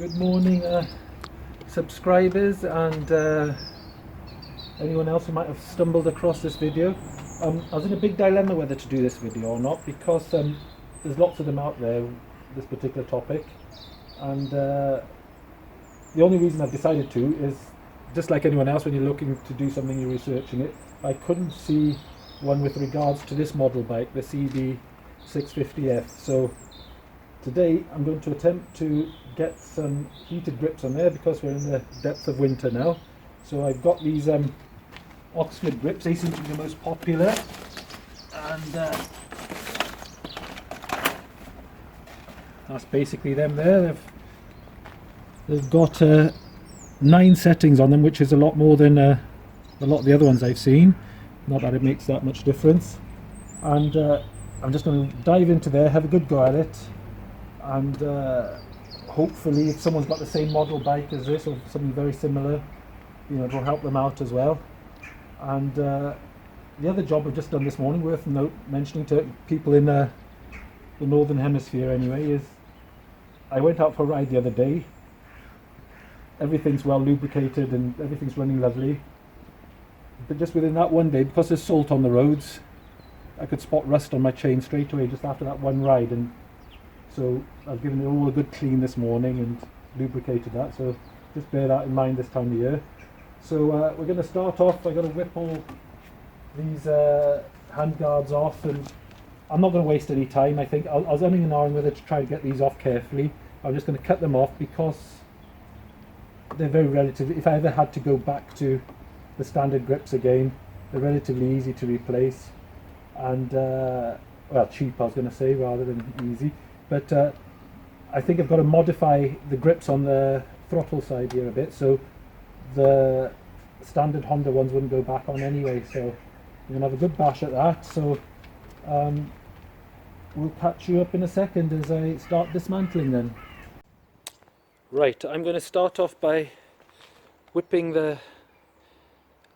Good morning, subscribers and anyone else who might have stumbled across this video. I was in a big dilemma whether to do this video or not because there's lots of them out there, this particular topic, and the only reason I've decided to is just like anyone else, when you're looking to do something, you're researching it. I couldn't see one with regards to this model bike, the CB650F. So today I'm going to attempt to get some heated grips on there because we're in the depth of winter now. So I've got these Oxford grips. They seem to be the most popular, and that's basically them there. They've got 9 settings on them, which is a lot more than a lot of the other ones I've seen. Not that it makes that much difference. And I'm just going to dive into there, have a good go at it, and hopefully if someone's got the same model bike as this or something very similar, you know, it'll help them out as well. And the other job I've just done this morning, worth mentioning to people in the northern hemisphere anyway, is I went out for a ride the other day. Everything's well lubricated and everything's running lovely, but just within that one day, because there's salt on the roads, I could spot rust on my chain straight away just after that one ride. And so I've given it all a good clean this morning and lubricated that, so just bear that in mind this time of year. So we're going to start off. I'm going to whip all these hand guards off, and I'm not going to waste any time. I think I was umming and ahhing whether to try to get these off carefully. I'm just going to cut them off because they're very relative. If I ever had to go back to the standard grips again, they're relatively easy to replace, and well, cheap I was going to say rather than easy. But I think I've got to modify the grips on the throttle side here a bit, so the standard Honda ones wouldn't go back on anyway. So we're going to have a good bash at that. So we'll catch you up in a second as I start dismantling then. Right, I'm going to start off by whipping the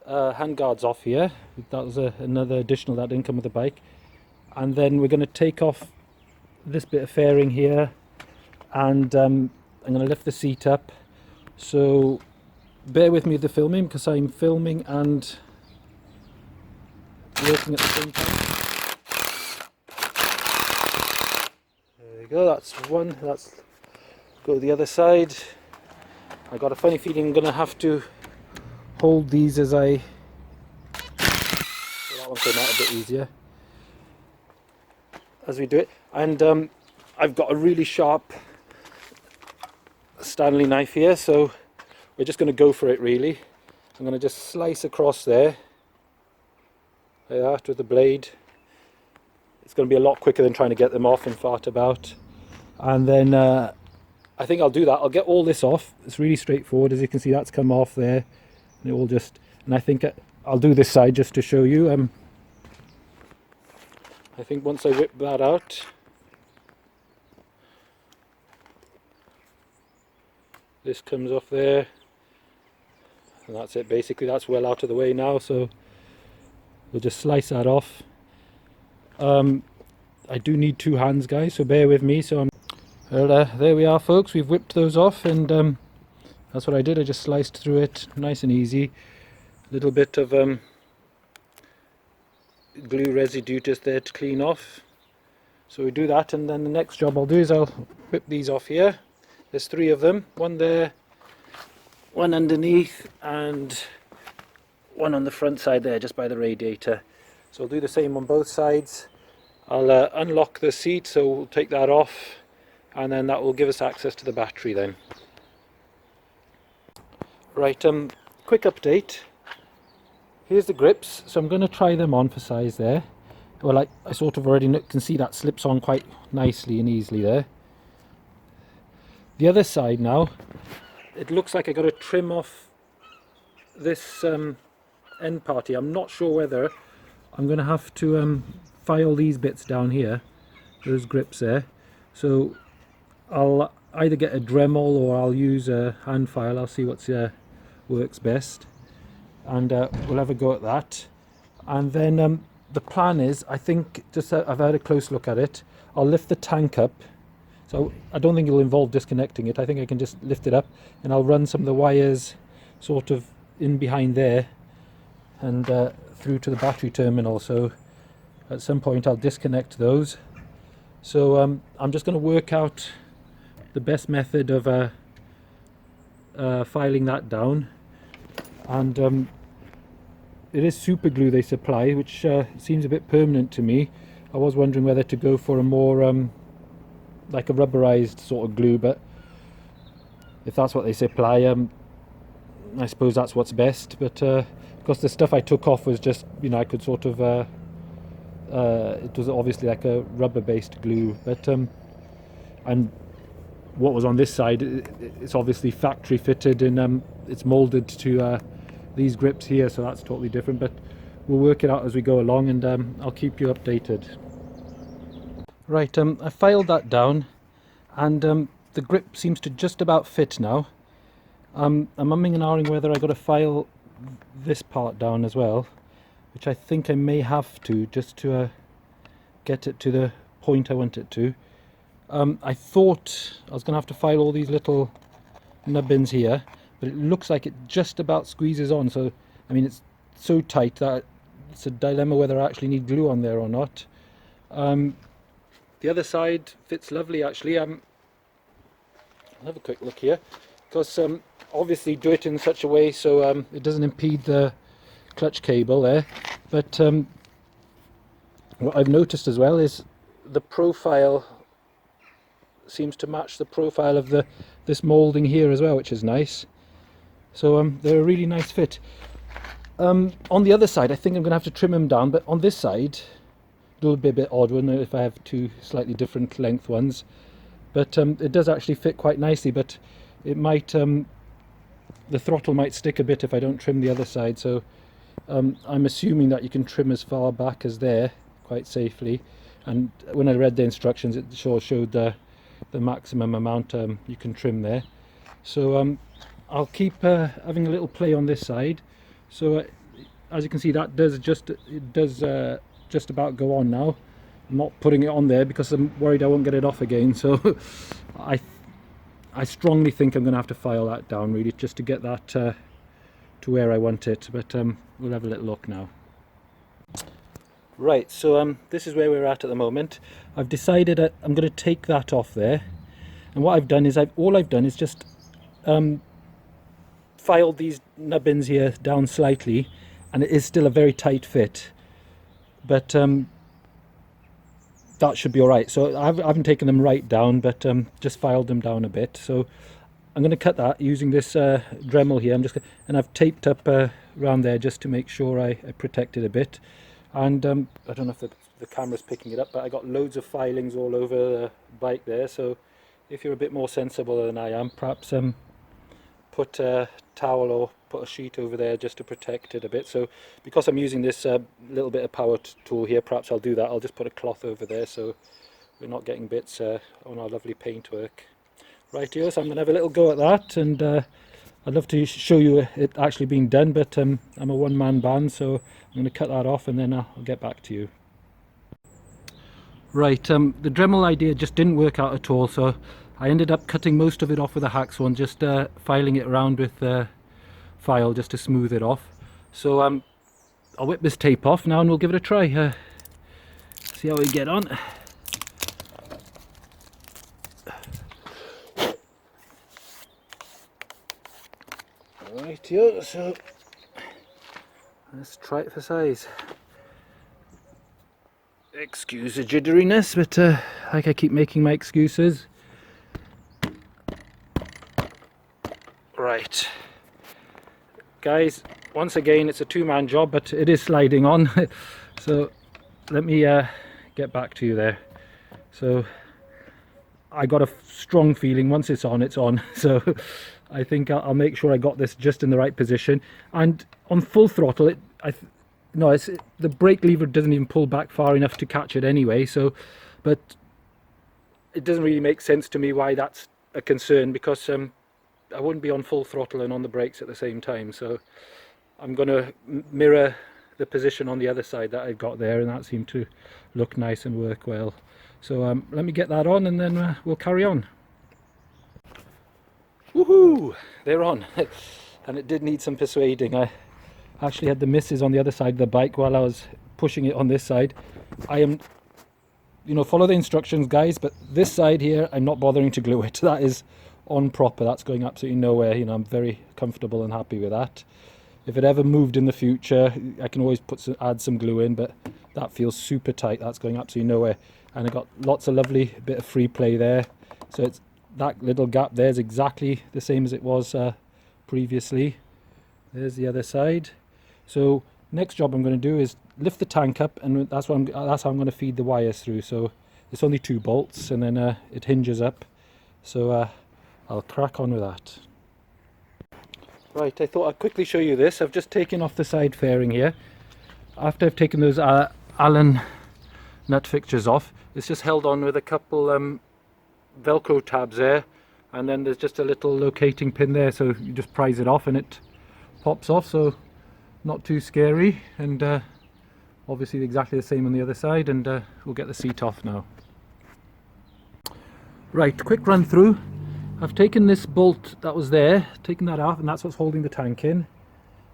handguards off here. That was another additional that didn't come with the bike. And then we're going to take off this bit of fairing here, and I'm going to lift the seat up. So bear with me with the filming because I'm filming and working at the same time. There we go, that's one. Let's go to the other side. I got a funny feeling I'm going to have to hold these as I... So that one came out a bit easier as we do it. And I've got a really sharp Stanley knife here, so we're just going to go for it really. I'm going to just slice across there like that with the blade. It's going to be a lot quicker than trying to get them off and fart about. And then I think I'll do that. I'll get all this off. It's really straightforward. As you can see, that's come off there. And it all just... And I think I'll do this side just to show you. I think once I whip that out, this comes off there, and that's it basically. That's well out of the way now, so we'll just slice that off. I do need 2 hands, guys, so bear with me. So well, there we are, folks. We've whipped those off, and that's what I did. I just sliced through it, nice and easy. A little bit of glue residue just there to clean off. So we do that, and then the next job I'll do is I'll whip these off here. There's 3 of them, one there, one underneath, and one on the front side there just by the radiator. So I'll do the same on both sides. I'll unlock the seat, so we'll take that off, and then that will give us access to the battery then. Right, quick update. Here's the grips, so I'm going to try them on for size there. Well, I sort of already can see that slips on quite nicely and easily there. The other side now, it looks like I got to trim off this end part here. I'm not sure whether I'm going to have to file these bits down here, those grips there. So I'll either get a Dremel or I'll use a hand file. I'll see what works best, and we'll have a go at that. And then the plan is, I think, just I've had a close look at it, I'll lift the tank up So I don't think it'll involve disconnecting it. I think I can just lift it up and I'll run some of the wires sort of in behind there and through to the battery terminal. So at some point I'll disconnect those. So I'm just going to work out the best method of filing that down. And it is super glue they supply, which seems a bit permanent to me. I was wondering whether to go for a more like a rubberized sort of glue, but if that's what they supply, I suppose that's what's best. But because the stuff I took off was just, you know, I could sort of it was obviously like a rubber based glue, but and what was on this side, it's obviously factory fitted and it's molded to these grips here, so that's totally different. But we'll work it out as we go along, and I'll keep you updated. Right, I filed that down, and the grip seems to just about fit now. I'm umming and ahhing whether I got to file this part down as well, which I think I may have to, just to get it to the point I want it to. I thought I was going to have to file all these little nubbins here, but it looks like it just about squeezes on. So I mean, it's so tight that it's a dilemma whether I actually need glue on there or not. The other side fits lovely actually. I'll have a quick look here, because obviously do it in such a way so it doesn't impede the clutch cable there. But what I've noticed as well is the profile seems to match the profile of this moulding here as well, which is nice. So they're a really nice fit. On the other side I think I'm going to have to trim them down, but on this side it'll be a bit odd, wouldn't it, if I have two slightly different length ones. But it does actually fit quite nicely, but it might the throttle might stick a bit if I don't trim the other side. So I'm assuming that you can trim as far back as there quite safely, and when I read the instructions it sure showed the maximum amount you can trim there. So I'll keep having a little play on this side. So as you can see, that does just about go on now. I'm not putting it on there because I'm worried I won't get it off again. So I strongly think I'm going to have to file that down really, just to get that to where I want it. But we'll have a little look now. Right, so this is where we're at the moment. I've decided I'm going to take that off there, and what I've done is all I've done is just filed these nubbins here down slightly, and it is still a very tight fit, but that should be all right. So I haven't taken them right down, but just filed them down a bit. So I'm going to cut that using this Dremel here. And I've taped up around there just to make sure I protect it a bit. And I don't know if the camera's picking it up, but I got loads of filings all over the bike there. So if you're a bit more sensible than I am, perhaps put a towel or put a sheet over there just to protect it a bit. So because I'm using this little bit of power tool here, perhaps I'll do that. I'll just put a cloth over there so we're not getting bits on our lovely paintwork. Right here, so I'm going to have a little go at that, and I'd love to show you it actually being done, but I'm a one-man band, so I'm going to cut that off and then I'll get back to you. Right, the Dremel idea just didn't work out at all, so I ended up cutting most of it off with a hacksaw and just filing it around with the file just to smooth it off. So I'll whip this tape off now and we'll give it a try. See how we get on. Right here, so let's try it for size. Excuse the jitteriness, but like I keep making my excuses. Right, guys, once again it's a two-man job, but it is sliding on. So let me get back to you there. So I got a strong feeling once it's on, it's on. So I think I'll make sure I got this just in the right position. And on full throttle, the brake lever doesn't even pull back far enough to catch it anyway. So, but it doesn't really make sense to me why that's a concern, because I wouldn't be on full throttle and on the brakes at the same time. So I'm going to mirror the position on the other side that I've got there, and that seemed to look nice and work well. So let me get that on and then we'll carry on. Woohoo! They're on. And it did need some persuading. I actually had the missus on the other side of the bike while I was pushing it on this side. I am, you know, follow the instructions guys, but this side here I'm not bothering to glue it. That is on proper, that's going absolutely nowhere. You know, I'm very comfortable and happy with that. If it ever moved in the future, I can always add some glue in, but that feels super tight. That's going absolutely nowhere. And I got lots of lovely bit of free play there. So it's that little gap there is exactly the same as it was previously. There's the other side. So next job I'm going to do is lift the tank up, and that's how I'm going to feed the wires through. So it's only 2 bolts, and then it hinges up. So I'll crack on with that. Right, I thought I'd quickly show you this. I've just taken off the side fairing here. After I've taken those Allen nut fixtures off, it's just held on with a couple Velcro tabs there, and then there's just a little locating pin there, so you just prise it off and it pops off, so not too scary. And obviously exactly the same on the other side, and we'll get the seat off now. Right, quick run through. I've taken this bolt that was there, taken that off, and that's what's holding the tank in.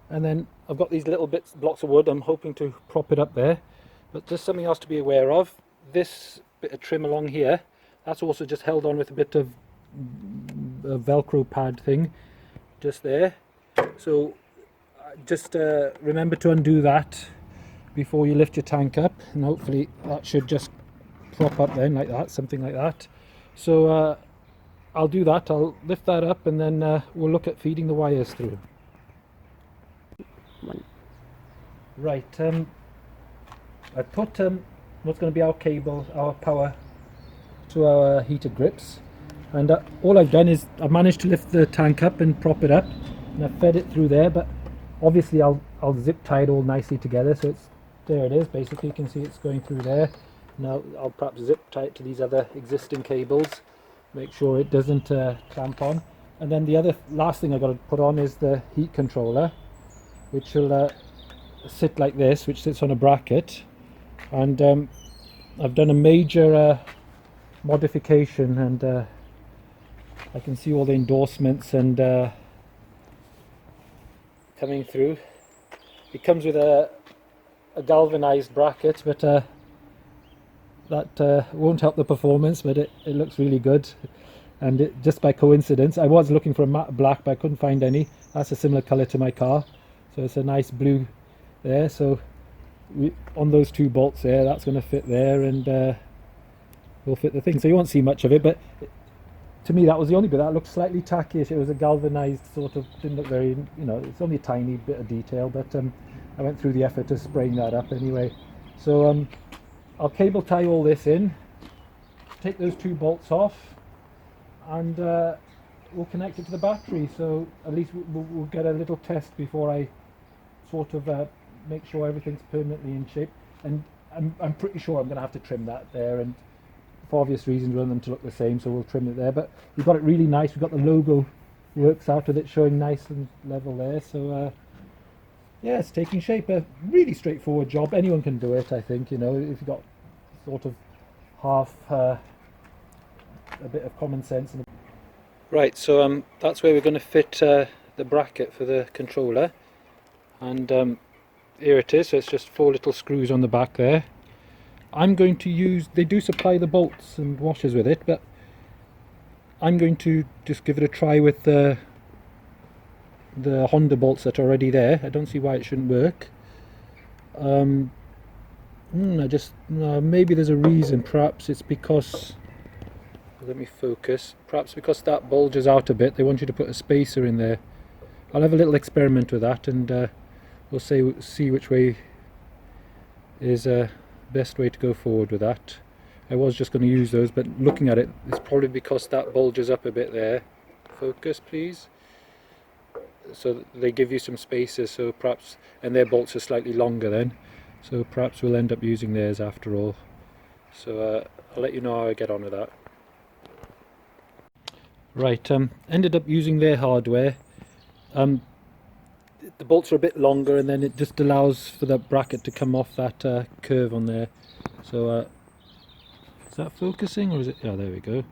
And then I've got these little blocks of wood. I'm hoping to prop it up there, but there's something else to be aware of. This bit of trim along here, that's also just held on with a bit of a Velcro pad thing just there. So just remember to undo that before you lift your tank up, and hopefully that should just prop up then like that, something like that. So I'll do that. I'll lift that up, and then we'll look at feeding the wires through. Right, I put what's going to be our cable, our power to our heated grips, and all I've done is I've managed to lift the tank up and prop it up, and I've fed it through there, but obviously I'll zip tie it all nicely together, so it's there. It is basically, you can see it's going through there. Now I'll perhaps zip tie it to these other existing cables, make sure it doesn't clamp on. And then the last thing I've got to put on is the heat controller, which will sit like this, which sits on a bracket. And I've done a major modification, and I can see all the endorsements and coming through. It comes with a galvanized bracket, but that won't help the performance, but it looks really good. And just by coincidence, I was looking for a matte black, but I couldn't find any. That's a similar color to my car, so it's a nice blue there. So on those 2 bolts there, that's going to fit there, and will fit the thing. So you won't see much of it, but to me that was the only bit that looked slightly tacky-ish. It was a galvanized sort of, didn't look very, you know, it's only a tiny bit of detail, but I went through the effort of spraying that up anyway. So I'll cable tie all this in, take those 2 bolts off, and we'll connect it to the battery. So at least we'll get a little test before I sort of make sure everything's permanently in shape. And I'm pretty sure I'm going to have to trim that there, and for obvious reasons we want them to look the same, so we'll trim it there. But we've got it really nice. We've got the logo works out with it showing nice and level there. So yeah, it's taking shape. A really straightforward job. Anyone can do it, I think. You know, if you've got sort of half a bit of common sense. Right, so that's where we're going to fit the bracket for the controller, and here it is. So it's just 4 little screws on the back there. I'm going to use, they do supply the bolts and washers with it, but I'm going to just give it a try with the Honda bolts that are already there. I don't see why it shouldn't work. Maybe there's a reason. Perhaps it's because, let me focus, perhaps because that bulges out a bit, they want you to put a spacer in there. I'll have a little experiment with that, and we'll see which way is best way to go forward with that. I was just going to use those, but looking at it, it's probably because that bulges up a bit there. Focus please. So they give you some spacers, so perhaps, and their bolts are slightly longer then, so perhaps we'll end up using theirs after all. So I'll let you know how I get on with that. Right, ended up using their hardware. the bolts are a bit longer, and then it just allows for the bracket to come off that curve on there. So is that focusing, or is it? Yeah, there we go.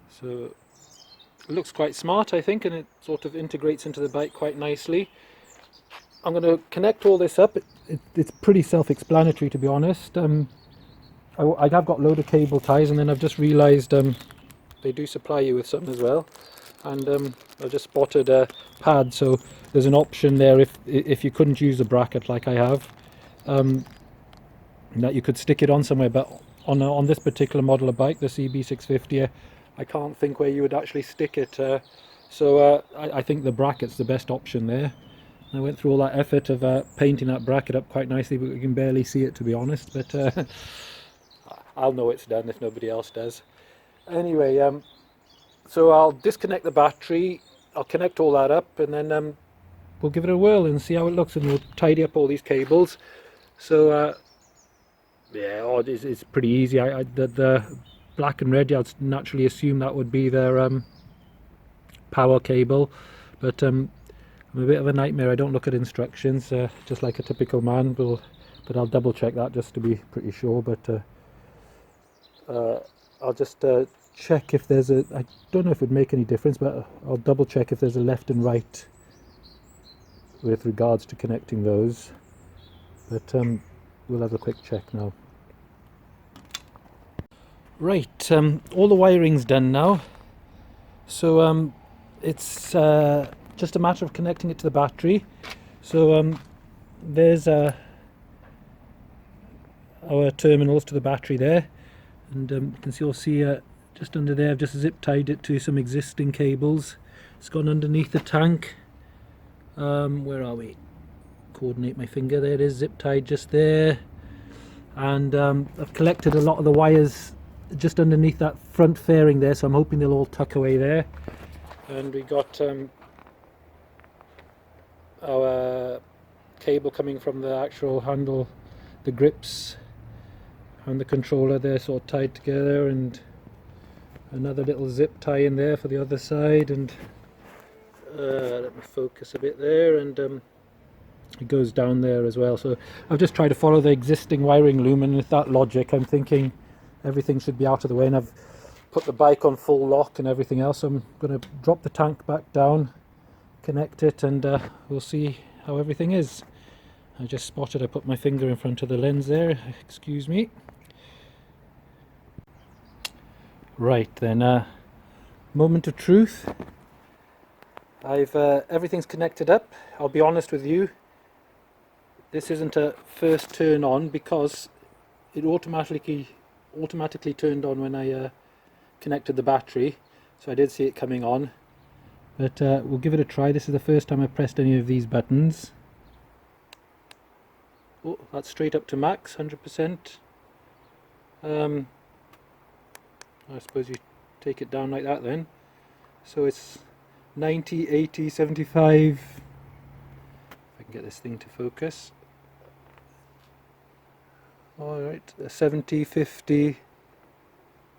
So it looks quite smart, I think, and it sort of integrates into the bike quite nicely. I'm going to connect all this up. It's pretty self-explanatory, to be honest. I have got a load of cable ties, and then I've just realised they do supply you with some as well. And I just spotted a pad, so there's an option there if you couldn't use the bracket like I have, that you could stick it on somewhere. But on this particular model of bike, the CB650, I can't think where you would actually stick it. So I think the bracket's the best option there. I went through all that effort of painting that bracket up quite nicely, but we can barely see it, to be honest. But I'll know it's done if nobody else does. Anyway, so I'll disconnect the battery, I'll connect all that up, and then we'll give it a whirl and see how it looks, and we'll tidy up all these cables. So yeah, it's pretty easy. The black and red, I'd naturally assume that would be their power cable, but I'm a bit of a nightmare. I don't look at instructions, just like a typical man, but I'll double check that just to be pretty sure. But I'll just check if there's I don't know if it would make any difference, but I'll double check if there's a left and right with regards to connecting those. But we'll have a quick check now. Right, all the wiring's done now, so it's just a matter of connecting it to the battery. So there's our terminals to the battery there, and you can see just under there I've just zip tied it to some existing cables. It's gone underneath the tank. Where are we? Coordinate my finger. There it is, zip tied just there. And I've collected a lot of the wires just underneath that front fairing there, so I'm hoping they'll all tuck away there. And we got our cable coming from the actual handle, the grips and the controller there, sort of tied together, and another little zip tie in there for the other side, and let me focus a bit there, and it goes down there as well. So I've just tried to follow the existing wiring loom, and with that logic I'm thinking everything should be out of the way, and I've put the bike on full lock and everything else. So I'm going to drop the tank back down, connect it, and we'll see how everything is. I just spotted I put my finger in front of the lens there, excuse me. Right then, moment of truth. I've everything's connected up. I'll be honest with you, this isn't a first turn on because it automatically turned on when I connected the battery, so I did see it coming on. But we'll give it a try. This is the first time I've pressed any of these buttons. Oh, that's straight up to max, 100%. I suppose you take it down like that then. So it's 90, 80, 75. If I can get this thing to focus. Alright, 70, 50,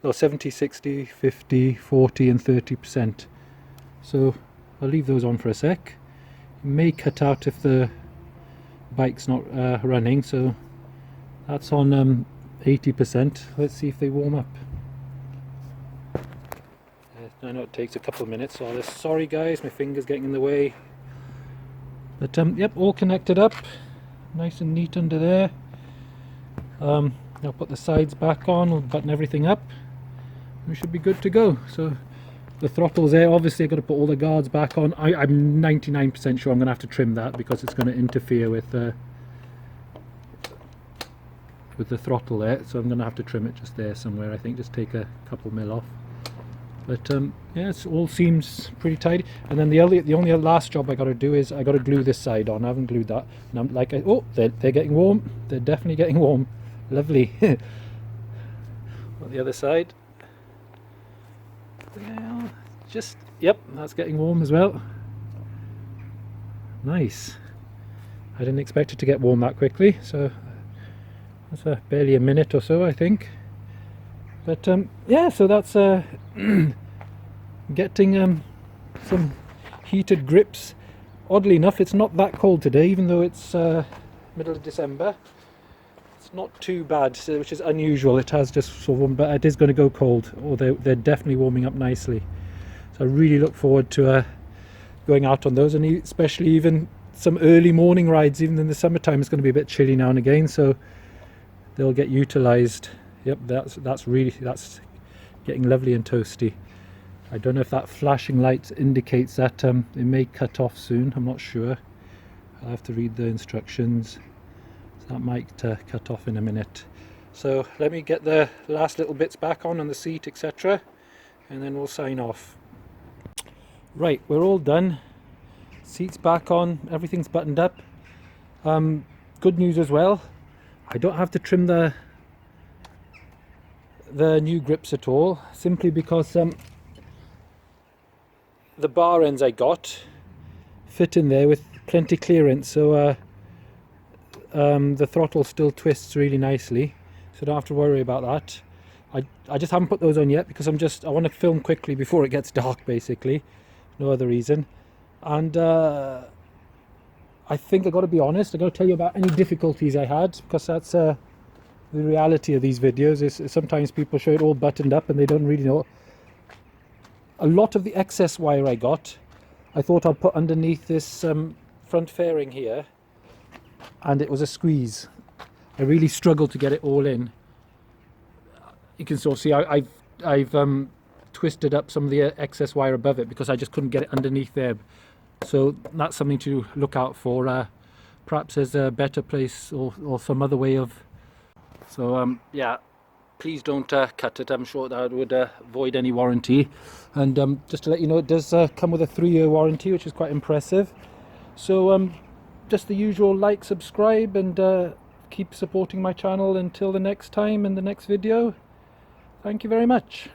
no, 70, 60, 50, 40 and 30%. So I'll leave those on for a sec. It may cut out if the bike's not running, so that's on 80%. Let's see if they warm up. I know it takes a couple of minutes, so sorry guys, my finger's getting in the way. But yep, all connected up, nice and neat under there. I'll put the sides back on, we'll button everything up. We should be good to go. So the throttle's there. Obviously I've got to put all the guards back on. I'm 99% sure I'm going to have to trim that because it's going to interfere with the throttle there. So I'm going to have to trim it just there somewhere. I think just take a couple mil off. But yeah, it all seems pretty tidy. And then the only last job I got to do is I got to glue this side on. I haven't glued that. And I'm like, oh, they're getting warm. They're definitely getting warm. Lovely. On the other side. Well, just, yep, that's getting warm as well. Nice. I didn't expect it to get warm that quickly. So that's barely a minute or so, I think. But yeah, so that's getting some heated grips oddly enough, it's not that cold today, even though it's middle of December. It's not too bad, which is unusual. It has just sort of warmed, but it is going to go cold, or they're definitely warming up nicely. So I really look forward to going out on those, and especially even some early morning rides. Even in the summertime, it's going to be a bit chilly now and again, so they'll get utilised. Yep, that's getting lovely and toasty. I don't know if that flashing light indicates that it may cut off soon. I'm not sure. I'll have to read the instructions. So that might cut off in a minute. So let me get the last little bits back on the seat, etc., and then we'll sign off. Right, we're all done. Seats back on, everything's buttoned up. Good news as well, I don't have to trim the new grips at all, simply because the bar ends I got fit in there with plenty clearance, so the throttle still twists really nicely, so don't have to worry about that. I just haven't put those on yet because I want to film quickly before it gets dark, basically, no other reason. And I think I got to be honest, I got to tell you about any difficulties I had, because that's the reality of these videos. Is sometimes people show it all buttoned up and they don't really know. A lot of the excess wire I got, I thought I'd put underneath this front fairing here, and it was a squeeze. I really struggled to get it all in. You can sort of see I've twisted up some of the excess wire above it because I just couldn't get it underneath there. So that's something to look out for. Perhaps there's a better place or some other way of. So yeah. Please don't cut it. I'm sure that would void any warranty. And just to let you know, it does come with a 3-year warranty, which is quite impressive. So just the usual, like, subscribe, and keep supporting my channel until the next time in the next video. Thank you very much.